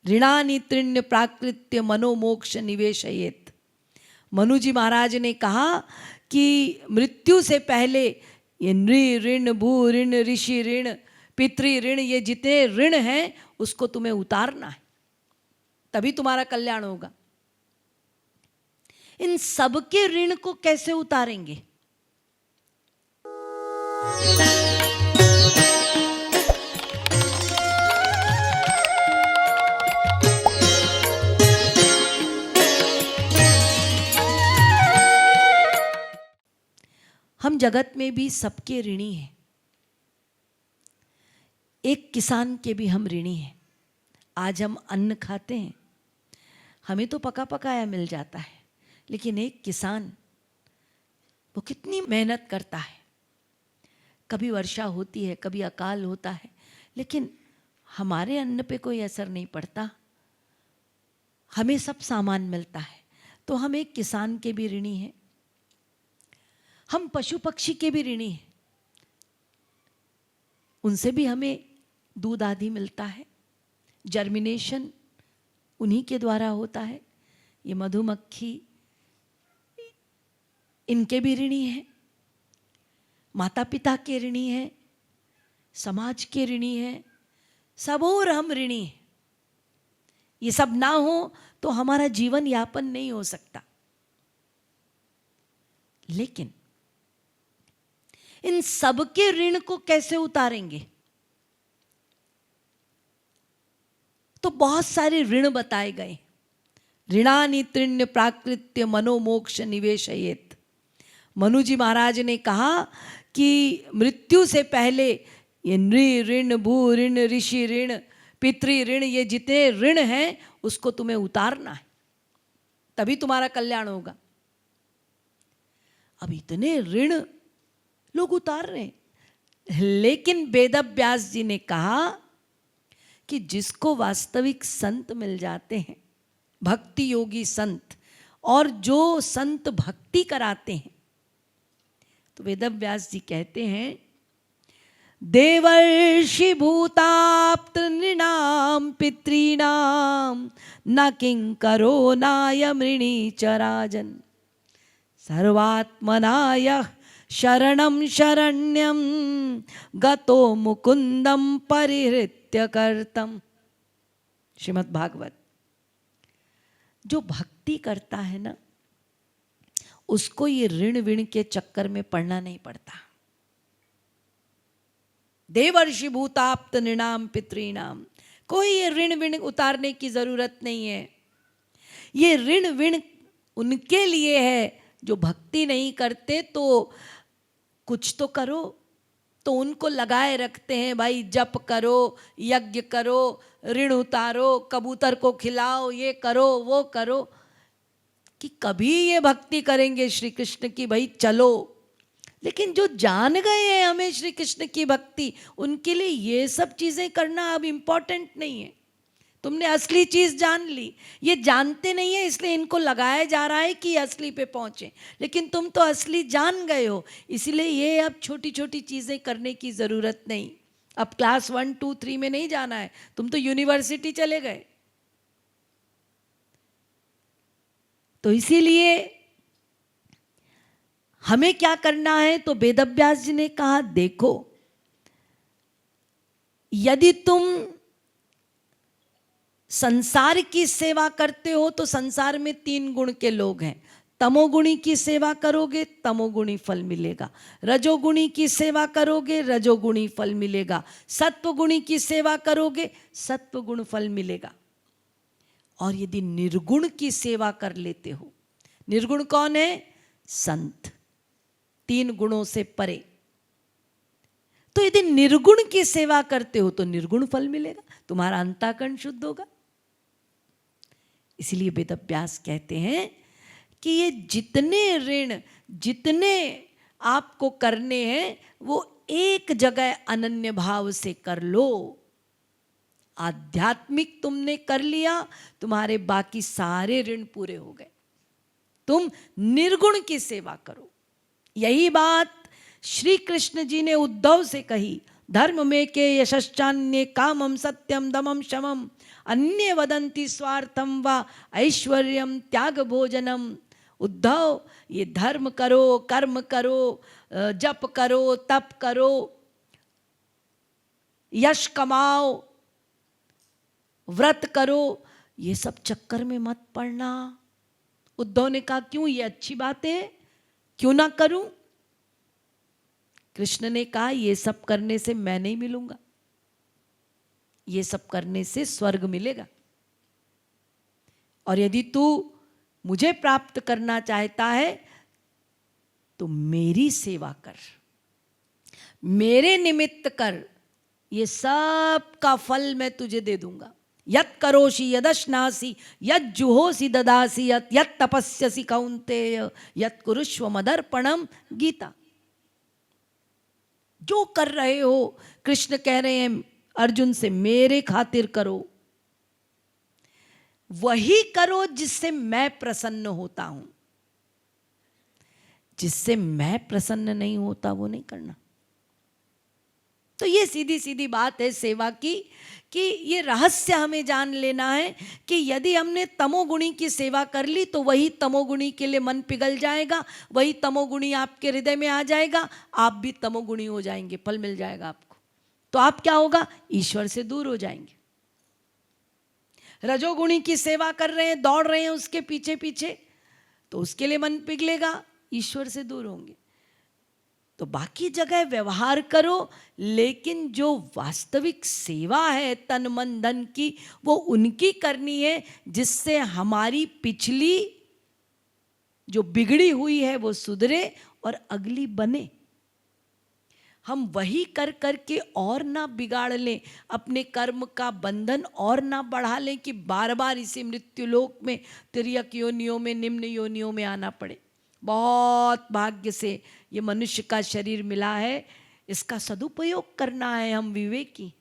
ऋणानि तृण्य प्राकृत्य मनोमोक्ष निवेशयेत। मनु जी महाराज ने कहा कि मृत्यु से पहले ये नृ ऋण, भू ऋण, ऋषि ऋण, पितृ ऋण, ये जितने ऋण हैं उसको तुम्हें उतारना है, तभी तुम्हारा कल्याण होगा। इन सबके ऋण को कैसे उतारेंगे? हम जगत में भी सबके ऋणी हैं। एक किसान के भी हम ऋणी हैं। आज हम अन्न खाते हैं, हमें तो पका पकाया मिल जाता है, लेकिन एक किसान वो कितनी मेहनत करता है। कभी वर्षा होती है, कभी अकाल होता है, लेकिन हमारे अन्न पे कोई असर नहीं पड़ता, हमें सब सामान मिलता है। तो हम एक किसान के भी ऋणी हैं। हम पशु पक्षी के भी ऋणी हैं, उनसे भी हमें दूध आदि मिलता है, जर्मिनेशन उन्हीं के द्वारा होता है। ये मधुमक्खी, इनके भी ऋणी हैं, माता पिता के ऋणी हैं, समाज के ऋणी हैं, सब और हम ऋणी हैं। ये सब ना हो तो हमारा जीवन यापन नहीं हो सकता। लेकिन इन सबके ऋण को कैसे उतारेंगे? तो बहुत सारे ऋण बताए गए। ऋणानि तृण्य प्राकृत्य मनोमोक्ष निवेशयेत। मनु जी महाराज ने कहा कि मृत्यु से पहले ये नृ ऋण, भू ऋण, ऋषि ऋण, पितृ ऋण, ये जितने ऋण हैं उसको तुम्हें उतारना है, तभी तुम्हारा कल्याण होगा। अब इतने ऋण लोग उतार रहे हैं, लेकिन वेदव्यास जी ने कहा कि जिसको वास्तविक संत मिल जाते हैं, भक्ति योगी संत, और जो संत भक्ति कराते हैं, तो वेदव्यास जी कहते हैं देवर्षि भूताप्त नृणाम पितॄणाम न किंकरो नायमृणी च राजन सर्वात्मनाय शरणं शरण्यं गतो मुकुंदम परिहृत्य कर्तम। श्रीमद् भागवत। जो भक्ति करता है ना, उसको ये ऋण विण के चक्कर में पड़ना नहीं पड़ता। देवर्षि भूताप्त नृणाम पितॄणाम, कोई ये ऋण विण उतारने की जरूरत नहीं है। ये ऋण विण उनके लिए है जो भक्ति नहीं करते, तो कुछ तो करो, तो उनको लगाए रखते हैं, भाई जप करो, यज्ञ करो, ऋण उतारो, कबूतर को खिलाओ, ये करो वो करो, कि कभी ये भक्ति करेंगे श्री कृष्ण की, भाई चलो। लेकिन जो जान गए हैं हमें श्री कृष्ण की भक्ति, उनके लिए ये सब चीजें करना अब इम्पोर्टेंट नहीं है। तुमने असली चीज जान ली, ये जानते नहीं है इसलिए इनको लगाया जा रहा है कि असली पे पहुंचे, लेकिन तुम तो असली जान गए हो, इसलिए ये अब छोटी छोटी चीजें करने की जरूरत नहीं। अब क्लास 1, 2, 3 में नहीं जाना है, तुम तो यूनिवर्सिटी चले गए। तो इसीलिए हमें क्या करना है? तो वेदव्यास जी ने कहा देखो, यदि तुम संसार की सेवा करते हो तो संसार में 3 गुण के लोग हैं। तमोगुणी की सेवा करोगे, तमोगुणी फल मिलेगा। रजोगुणी की सेवा करोगे, रजोगुणी फल मिलेगा। सत्वगुणी की सेवा करोगे, सत्वगुण फल मिलेगा। और यदि निर्गुण की सेवा कर लेते हो, निर्गुण कौन है? संत, 3 गुणों से परे। तो यदि निर्गुण की सेवा करते हो तो निर्गुण फल मिलेगा, तुम्हारा अंतःकरण शुद्ध होगा। इसलिए वेदव्यास कहते हैं कि ये जितने ऋण, जितने आपको करने हैं, वो एक जगह अनन्य भाव से कर लो। आध्यात्मिक तुमने कर लिया, तुम्हारे बाकी सारे ऋण पूरे हो गए। तुम निर्गुण की सेवा करो। यही बात श्री कृष्ण जी ने उद्धव से कही, धर्म में के यशश्चान्य कामम सत्यम दमम शमम अन्य वदंती स्वार्थम व ऐश्वर्यम त्याग भोजनम। उद्धव, ये धर्म करो, कर्म करो, जप करो, तप करो, यश कमाओ, व्रत करो, ये सब चक्कर में मत पड़ना। उद्धव ने कहा क्यों, ये अच्छी बात है, क्यों ना करूं? कृष्ण ने कहा ये सब करने से मैं नहीं मिलूंगा, ये सब करने से स्वर्ग मिलेगा। और यदि तू मुझे प्राप्त करना चाहता है तो मेरी सेवा कर, मेरे निमित्त कर, ये सब का फल मैं तुझे दे दूंगा। यत् करोषि यदश्नासि यत् जुहोसि ददासि यत् तपस्यसि कौन्तेय यत् कुरुष्व मदर्पणम। गीता। जो कर रहे हो, कृष्ण कह रहे हैं अर्जुन से, मेरे खातिर करो, वही करो जिससे मैं प्रसन्न होता हूं। जिससे मैं प्रसन्न नहीं होता वो नहीं करना। तो ये सीधी सीधी बात है सेवा की, कि ये रहस्य हमें जान लेना है कि यदि हमने तमोगुणी की सेवा कर ली तो वही तमोगुणी के लिए मन पिघल जाएगा, वही तमोगुणी आपके हृदय में आ जाएगा, आप भी तमोगुणी हो जाएंगे, फल मिल जाएगा आपको। तो आप क्या होगा, ईश्वर से दूर हो जाएंगे। रजोगुणी की सेवा कर रहे हैं, दौड़ रहे हैं उसके पीछे पीछे, तो उसके लिए मन पिघलेगा, ईश्वर से दूर होंगे। तो बाकी जगह व्यवहार करो, लेकिन जो वास्तविक सेवा है तन मन धन की, वो उनकी करनी है जिससे हमारी पिछली जो बिगड़ी हुई है वो सुधरे और अगली बने। हम वही कर करके और ना बिगाड़ लें, अपने कर्म का बंधन और ना बढ़ा लें कि बार बार इसी मृत्युलोक में, तिर्यक योनियों में, निम्न योनियों में आना पड़े। बहुत भाग्य से ये मनुष्य का शरीर मिला है, इसका सदुपयोग करना है हम विवेकी।